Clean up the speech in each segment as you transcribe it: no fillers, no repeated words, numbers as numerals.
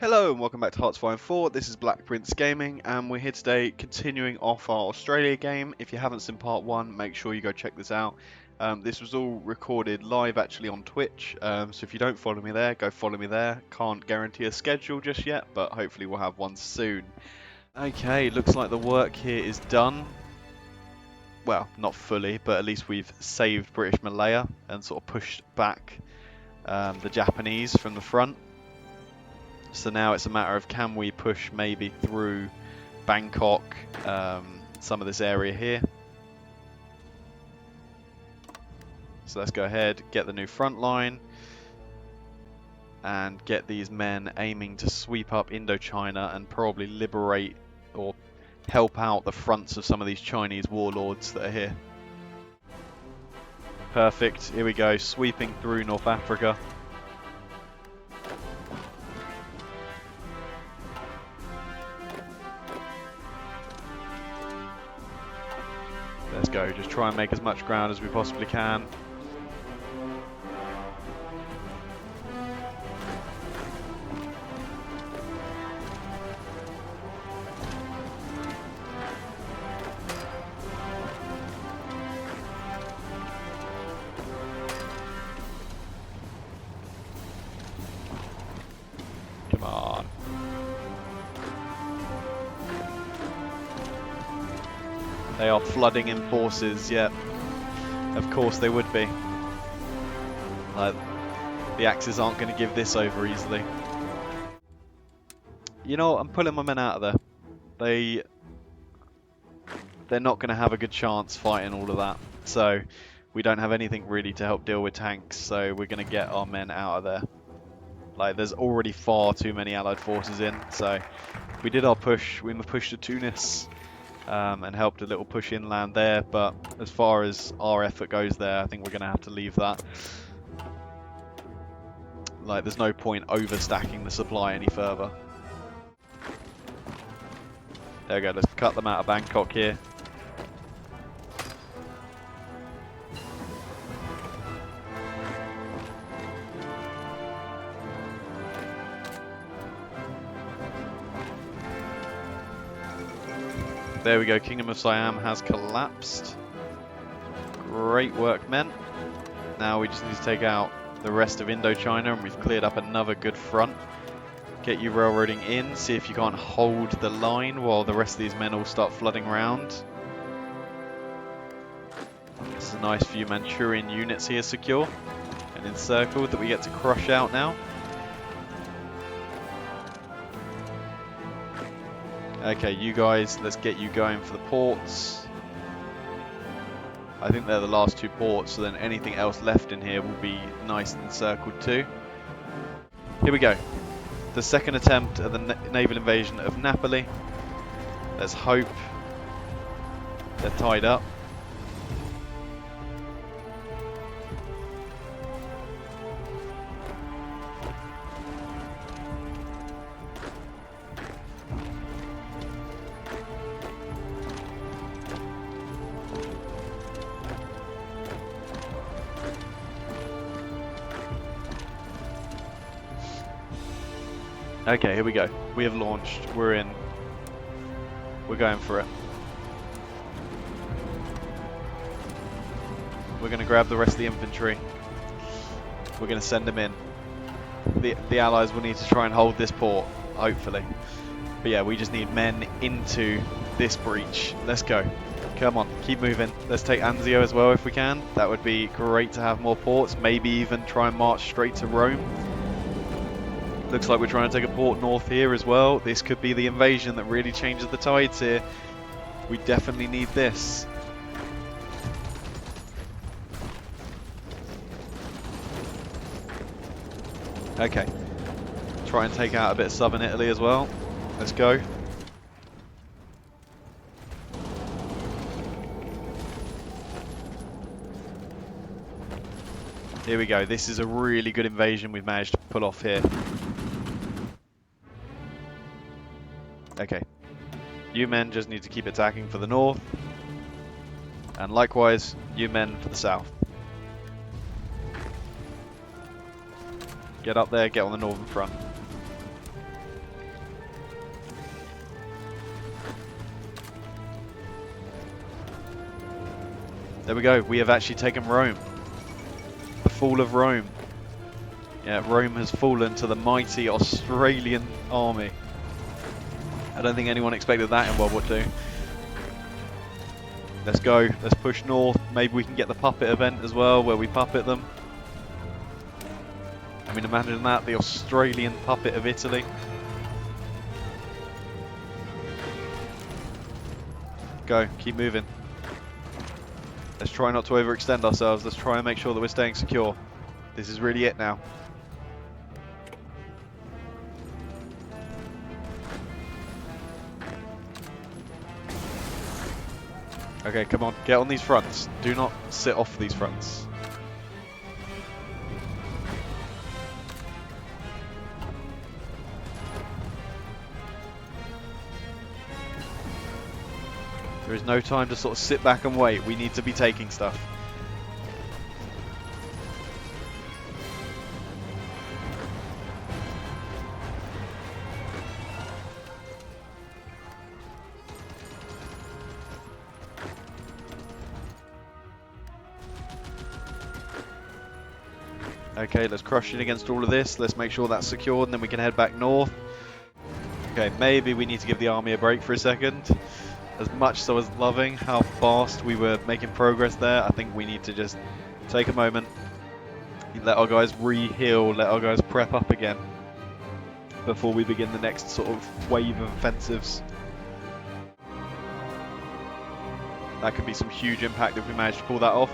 Hello and welcome back to heartsofiron 4. This is Black Prince Gaming and we're here today continuing off our Australia game. If you haven't seen part 1, make sure you go check this out. This was all recorded live actually on Twitch, so if you don't follow me there, go follow me there. Can't guarantee a schedule just yet, but hopefully we'll have one soon. Okay, looks like the work here is done. Well, not fully, but at least we've saved British Malaya and sort of pushed back the Japanese from the front. So now it's a matter of can we push maybe through Bangkok, some of this area here. So let's go ahead, get the new front line, and get these men aiming to sweep up Indochina and probably liberate or help out the fronts of some of these Chinese warlords that are here. Perfect, here we go, sweeping through North Africa. Let's go, just try and make as much ground as we possibly can. Come on. They are flooding in forces, yeah. Of course they would be. The Axis aren't going to give this over easily. You know, I'm pulling my men out of there. They're not going to have a good chance fighting all of that. So we don't have anything really to help deal with tanks, so we're going to get our men out of there. Like, there's already far too many Allied forces in, so we did our push. We pushed to Tunis. And helped a little push inland there, but as far as our effort goes there, I think we're going to have to leave that. Like, there's no point overstacking the supply any further. There we go, let's cut them out of Bangkok here. There we go, Kingdom of Siam has collapsed. Great work, men. Now we just need to take out the rest of Indochina and we've cleared up another good front. Get you railroading in, see if you can't hold the line while the rest of these men all start flooding around. There's a nice few Manchurian units here secure and encircled that we get to crush out now. Okay, you guys, let's get you going for the ports. I think they're the last two ports, so then anything else left in here will be nice and encircled too. Here we go. The second attempt at the naval invasion of Napoli. Let's hope they're tied up. Okay, here we go. We have launched. We're in. We're going for it. We're going to grab the rest of the infantry. We're going to send them in. The Allies will need to try and hold this port, hopefully. But yeah, we just need men into this breach. Let's go. Come on, keep moving. Let's take Anzio as well if we can. That would be great to have more ports. Maybe even try and march straight to Rome. Looks like we're trying to take a port north here as well. This could be the invasion that really changes the tides here. We definitely need this. Okay. Try and take out a bit of southern Italy as well. Let's go. Here we go. This is a really good invasion we've managed to pull off here. Okay. You men just need to keep attacking for the north. And likewise, you men for the south. Get up there, get on the northern front. There we go. We have actually taken Rome. The fall of Rome. Yeah, Rome has fallen to the mighty Australian army. I don't think anyone expected that in World War II. Let's go. Let's push north. Maybe we can get the puppet event as well, where we puppet them. I mean, imagine that, the Australian puppet of Italy. Go, keep moving. Let's try not to overextend ourselves. Let's try and make sure that we're staying secure. This is really it now. Okay, come on, get on these fronts. Do not sit off these fronts. There is no time to sort of sit back and wait. We need to be taking stuff. Okay, let's crush it against all of this. Let's make sure that's secured and then we can head back north. Okay, maybe we need to give the army a break for a second. As much as I was loving how fast we were making progress there, I think we need to just take a moment, let our guys re-heal, let our guys prep up again before we begin the next sort of wave of offensives. That could be some huge impact if we manage to pull that off.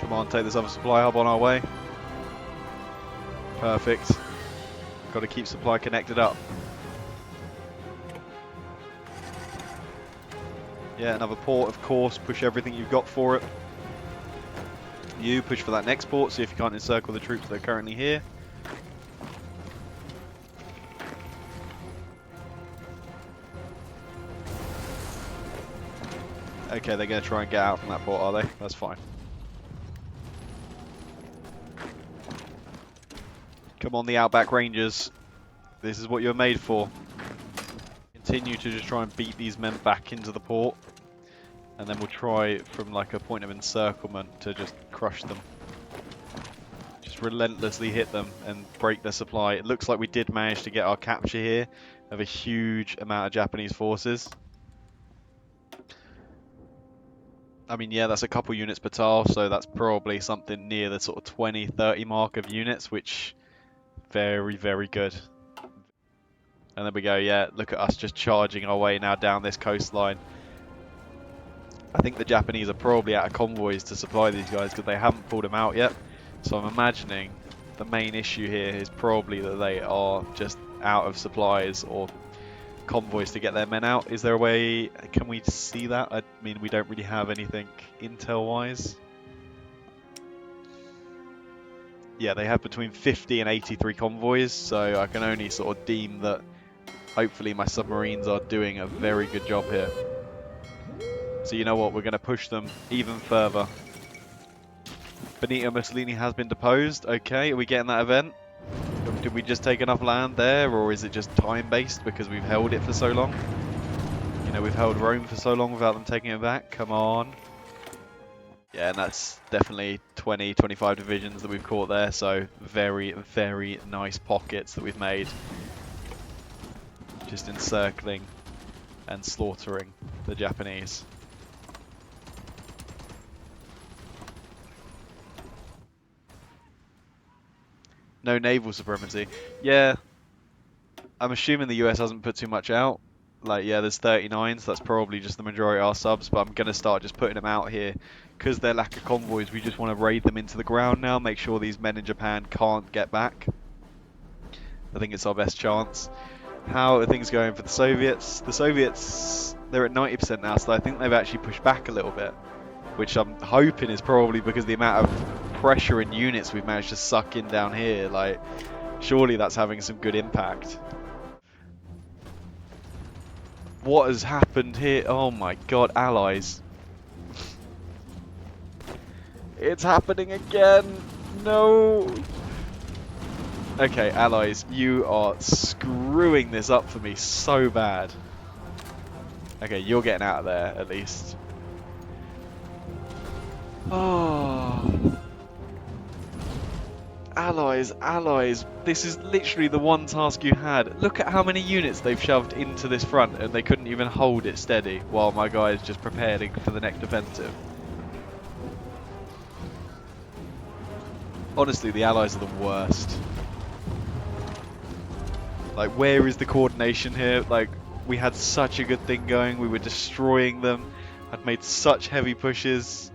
Come on, take this other supply hub on our way. Perfect. Got to keep supply connected up. Yeah, another port, of course. Push everything you've got for it. You push for that next port, see if you can't encircle the troops that are currently here. Okay, they're going to try and get out from that port, are they? That's fine. Come on, the Outback Rangers. This is what you're made for. Continue to just try and beat these men back into the port. And then we'll try from like a point of encirclement to just crush them. Just relentlessly hit them and break their supply. It looks like we did manage to get our capture here of a huge amount of Japanese forces. I mean, yeah, that's a couple units per tile, so that's probably something near the sort of 20, 30 mark of units, which very, very good. And there we go, yeah, look at us just charging our way now down this coastline. I think the Japanese are probably out of convoys to supply these guys because they haven't pulled them out yet. So I'm imagining the main issue here is probably that they are just out of supplies or convoys to get their men out. Is there a way, can we see that? I mean, we don't really have anything intel-wise. Yeah, they have between 50 and 83 convoys, so I can only sort of deem that hopefully my submarines are doing a very good job here. So you know what, we're going to push them even further. Benito Mussolini has been deposed. Okay, are we getting that event? Did we just take enough land there, or is it just time-based because we've held it for so long? You know, we've held Rome for so long without them taking it back. Come on. Yeah, and that's definitely 20, 25 divisions that we've caught there, so very, very nice pockets that we've made. Just encircling and slaughtering the Japanese. No naval supremacy. Yeah, I'm assuming the US hasn't put too much out. Like, yeah, there's 39, so that's probably just the majority of our subs, but I'm going to start just putting them out here. Because they're lack of convoys, we just want to raid them into the ground now, make sure these men in Japan can't get back. I think it's our best chance. How are things going for the Soviets? The Soviets, they're at 90% now, so I think they've actually pushed back a little bit. Which I'm hoping is probably because of the amount of pressure and units we've managed to suck in down here. Like, surely that's having some good impact. What has happened here? Oh my god, allies. It's happening again. No. Okay, allies, you are screwing this up for me so bad. Okay, you're getting out of there at least. Oh. Allies, allies. This is literally the one task you had. Look at how many units they've shoved into this front and they couldn't even hold it steady while my guys just preparing for the next offensive. Honestly, the allies are the worst. Like, where is the coordination here? Like, we had such a good thing going. We were destroying them. I'd made such heavy pushes.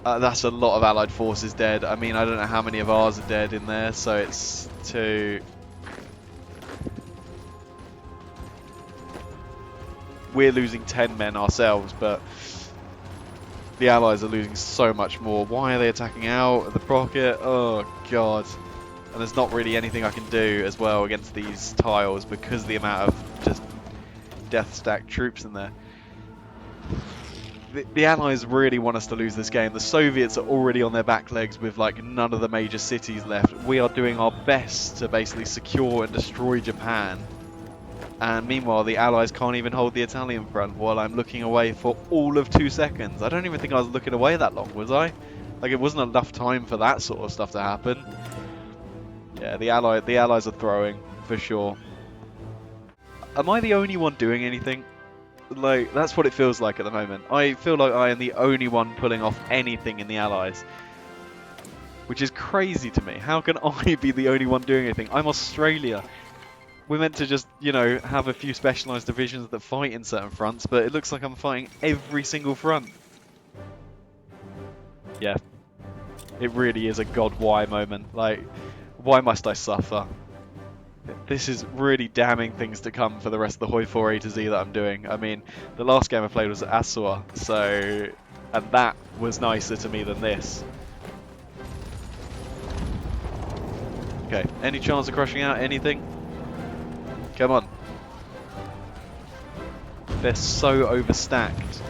That's a lot of allied forces dead. I mean, I don't know how many of ours are dead in there, so it's 2. We're losing 10 men ourselves, but the allies are losing so much more. Why are they attacking out of the pocket? Oh, God. And there's not really anything I can do as well against these tiles because of the amount of just death stack troops in there. The Allies really want us to lose this game. The Soviets are already on their back legs with like none of the major cities left. We are doing our best to basically secure and destroy Japan. And meanwhile, the Allies can't even hold the Italian front while I'm looking away for all of 2 seconds. I don't even think I was looking away that long, was I? Like, it wasn't enough time for that sort of stuff to happen. Yeah, the Allies are throwing, for sure. Am I the only one doing anything? Like, that's what it feels like at the moment. I feel like I am the only one pulling off anything in the Allies. Which is crazy to me. How can I be the only one doing anything? I'm Australia. We're meant to just, you know, have a few specialised divisions that fight in certain fronts, but it looks like I'm fighting every single front. Yeah. It really is a God why moment. Like, why must I suffer? This is really damning things to come for the rest of the Hoi 4 A to Z that I'm doing. I mean, the last game I played was at Asua, so... and that was nicer to me than this. Okay, any chance of crushing out anything? Come on. They're so overstacked.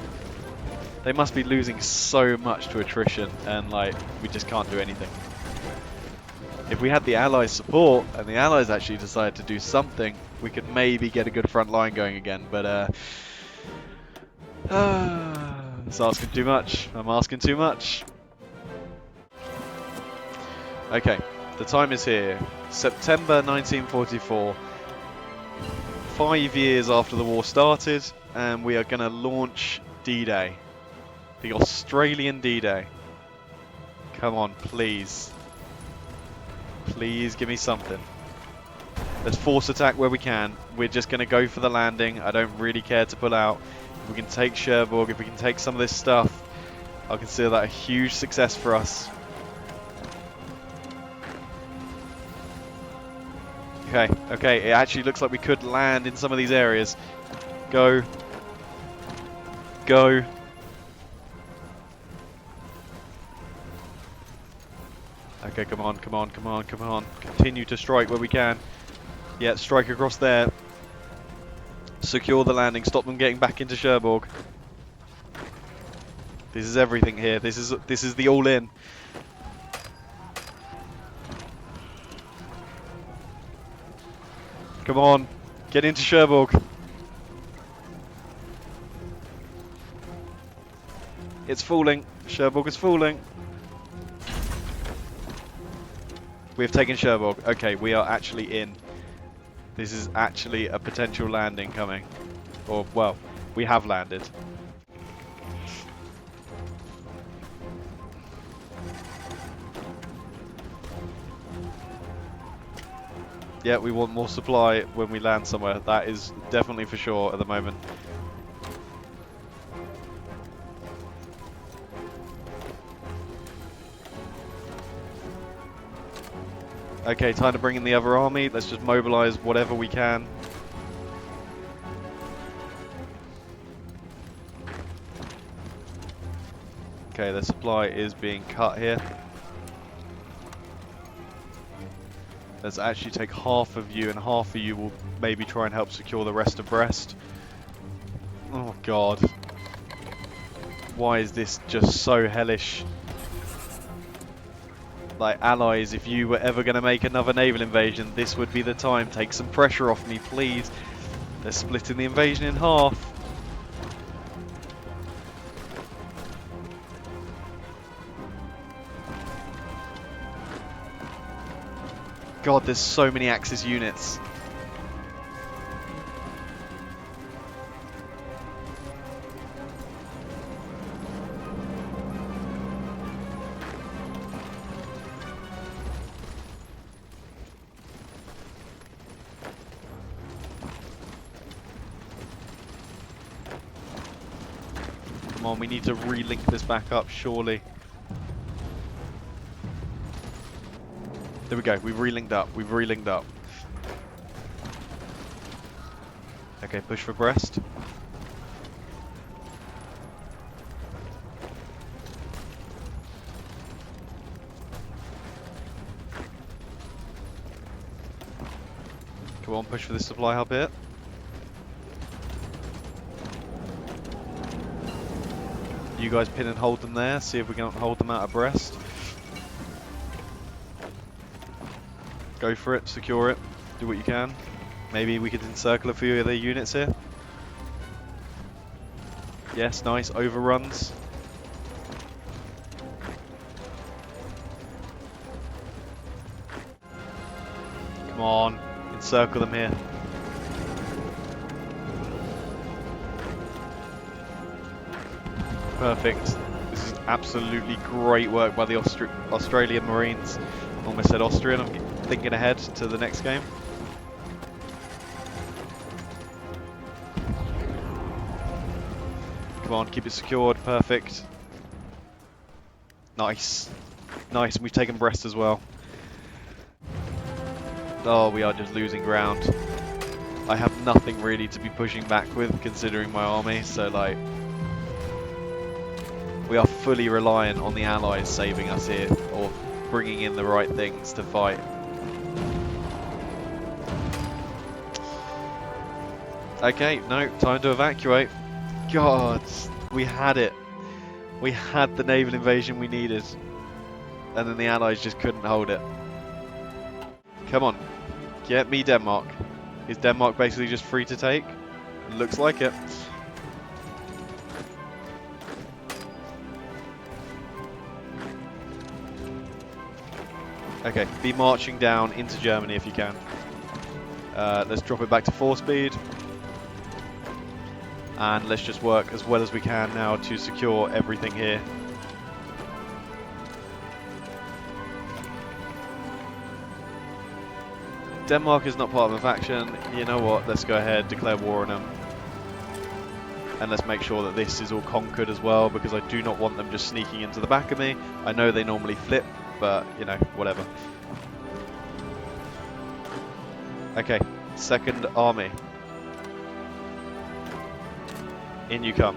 They must be losing so much to attrition, and like, we just can't do anything. If we had the Allies support, and the Allies actually decided to do something, we could maybe get a good front line going again, but it's asking too much. I'm asking too much. Okay, the time is here. September 1944. 5 years after the war started, and we are going to launch D-Day. The Australian D-Day. Come on, please. Please give me something. Let's force attack where we can. We're just going to go for the landing. I don't really care to pull out. If we can take Cherbourg, if we can take some of this stuff, I'll consider that a huge success for us. Okay, okay, it actually looks like we could land in some of these areas. Go. Go. Okay, come on, come on, come on, come on. Continue to strike where we can. Yeah, strike across there. Secure the landing. Stop them getting back into Cherbourg. This is everything here. This is the all-in. Come on, get into Cherbourg. It's falling. Cherbourg is falling. We have taken Cherbourg. Okay, we are actually in. This is actually a potential landing coming. Or, well, we have landed. Yeah, we want more supply when we land somewhere. That is definitely for sure at the moment. Okay, time to bring in the other army. Let's just mobilise whatever we can. Okay, the supply is being cut here. Let's actually take half of you, and half of you will maybe try and help secure the rest of Brest. Oh God. Why is this just so hellish? Like, allies, if you were ever going to make another naval invasion, this would be the time. Take some pressure off me, please. They're splitting the invasion in half. God, there's so many Axis units. Come on, we need to relink this back up, surely. There we go, we've relinked up, we've relinked up. Okay, push for Brest. Come on, push for this supply hub here. You guys pin and hold them there, see if we can hold them out of Brest. Go for it, secure it, do what you can. Maybe we could encircle a few of their units here. Yes, nice, overruns. Come on, encircle them here. Perfect. This is absolutely great work by the Australian Marines. Almost said Austrian, I'm thinking ahead to the next game. Come on, keep it secured, perfect. Nice. Nice, we've taken Brest as well. Oh, we are just losing ground. I have nothing really to be pushing back with, considering my army, so like... we are fully reliant on the Allies saving us here, or bringing in the right things to fight. Okay, no, time to evacuate. God, we had it. We had the naval invasion we needed. And then the Allies just couldn't hold it. Come on, get me Denmark. Is Denmark basically just free to take? Looks like it. Okay, be marching down into Germany if you can. Let's drop it back to 4 speed. And let's just work as well as we can now to secure everything here. Denmark is not part of a faction. You know what, let's go ahead, declare war on them. And let's make sure that this is all conquered as well, because I do not want them just sneaking into the back of me. I know they normally flip, but, you know, whatever. Okay, second army. In you come.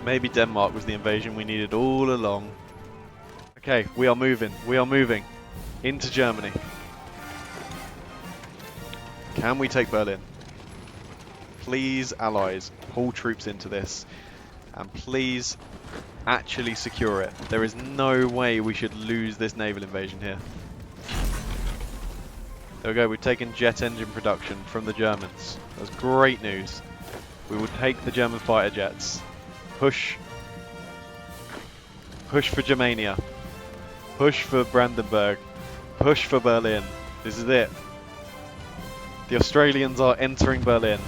Maybe Denmark was the invasion we needed all along. Okay, we are moving into Germany. Can we take Berlin? Please, Allies, pull troops into this. And please, actually secure it. There is no way we should lose this naval invasion here. There we go, we've taken jet engine production from the Germans. That's great news. We will take the German fighter jets. Push. Push for Germania. Push for Brandenburg. Push for Berlin. This is it. The Australians are entering Berlin.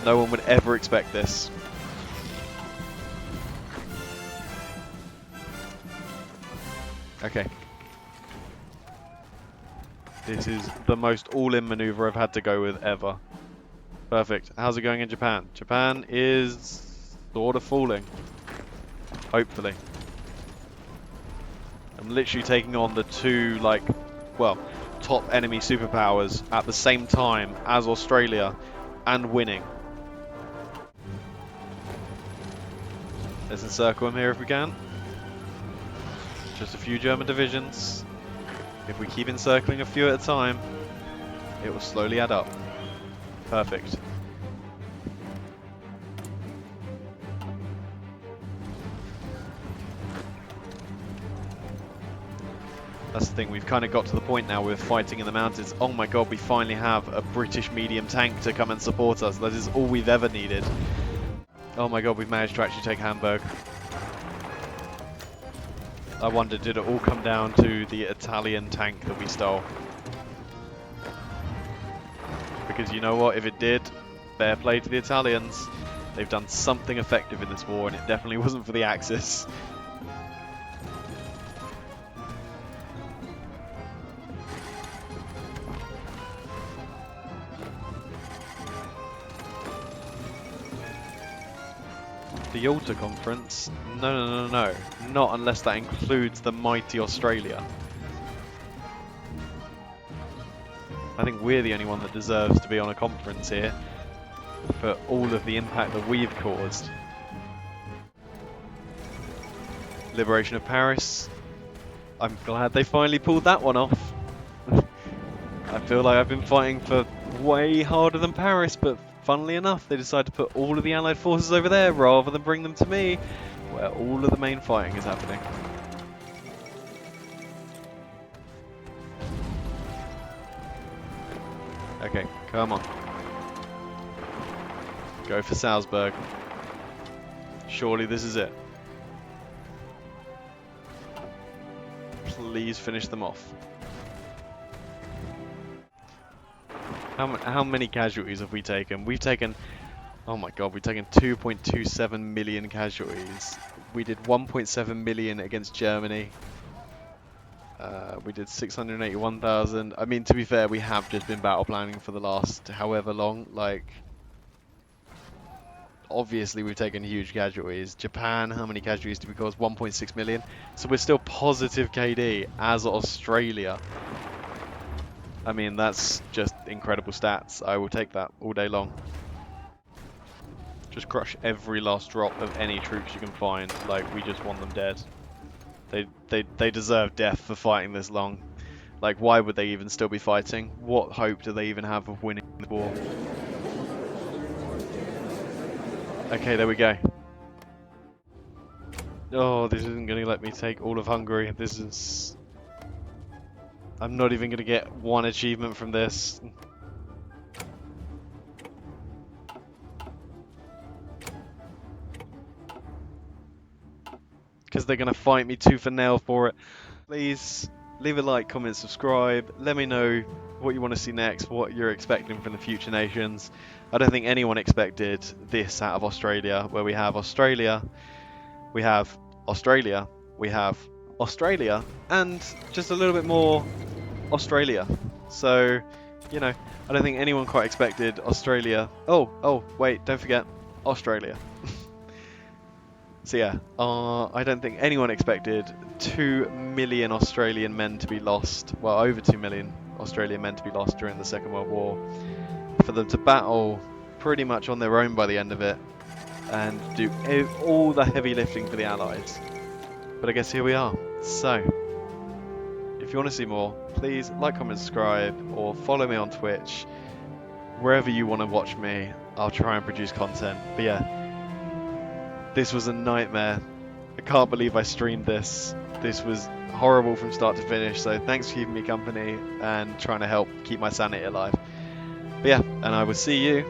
No one would ever expect this. Okay. This is the most all-in maneuver I've had to go with ever. Perfect. How's it going in Japan? Japan is sort of falling. Hopefully. I'm literally taking on the two, like, well, top enemy superpowers at the same time as Australia and winning. Let's encircle them here if we can. Just a few German divisions. If we keep encircling a few at a time, it will slowly add up. Perfect. That's the thing, we've kind of got to the point now with fighting in the mountains. Oh my god, we finally have a British medium tank to come and support us. That is all we've ever needed. Oh my god, we've managed to actually take Hamburg. I wonder, did it all come down to the Italian tank that we stole? Because you know what, if it did, fair play to the Italians. They've done something effective in this war, and it definitely wasn't for the Axis. The Yalta Conference? No. Not unless that includes the mighty Australia. I think we're the only one that deserves to be on a conference here for all of the impact that we've caused. Liberation of Paris. I'm glad they finally pulled that one off. I feel like I've been fighting for way harder than Paris, but funnily enough, they decided to put all of the Allied forces over there rather than bring them to me, where all of the main fighting is happening. Okay, come on. Go for Salzburg. Surely this is it. Please finish them off. How many casualties have we taken? We've taken, oh my god, we've taken 2.27 million casualties. We did 1.7 million against Germany. We did 681,000. I mean, to be fair, we have just been battle planning for the last however long. Like, obviously we've taken huge casualties. Japan, how many casualties did we cause? 1.6 million. So we're still positive KD as Australia. I mean, that's just incredible stats. I will take that all day long. Just crush every last drop of any troops you can find. Like, we just want them dead. They deserve death for fighting this long. Like, why would they even still be fighting? What hope do they even have of winning the war? Okay, there we go. Oh, this isn't going to let me take all of Hungary. This is... I'm not even going to get one achievement from this. Because they're going to fight me tooth and nail for it. Please leave a like, comment, subscribe. Let me know what you want to see next, what you're expecting from the future nations. I don't think anyone expected this out of Australia, where we have Australia, we have Australia, we have Australia, and just a little bit more Australia. So, you know, I don't think anyone quite expected Australia. Oh, wait, don't forget Australia. So yeah, I don't think anyone expected 2 million Australian men to be lost, well, over 2 million Australian men to be lost during the Second World War, for them to battle pretty much on their own by the end of it, and do all the heavy lifting for the Allies. But I guess here we are. So, if you want to see more, please like, comment, subscribe, or follow me on Twitch. Wherever you want to watch me, I'll try and produce content. But yeah, this was a nightmare. I can't believe I streamed this. This was horrible from start to finish, so thanks for keeping me company and trying to help keep my sanity alive. But yeah, and I will see you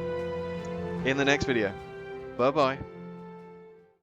in the next video. Bye bye.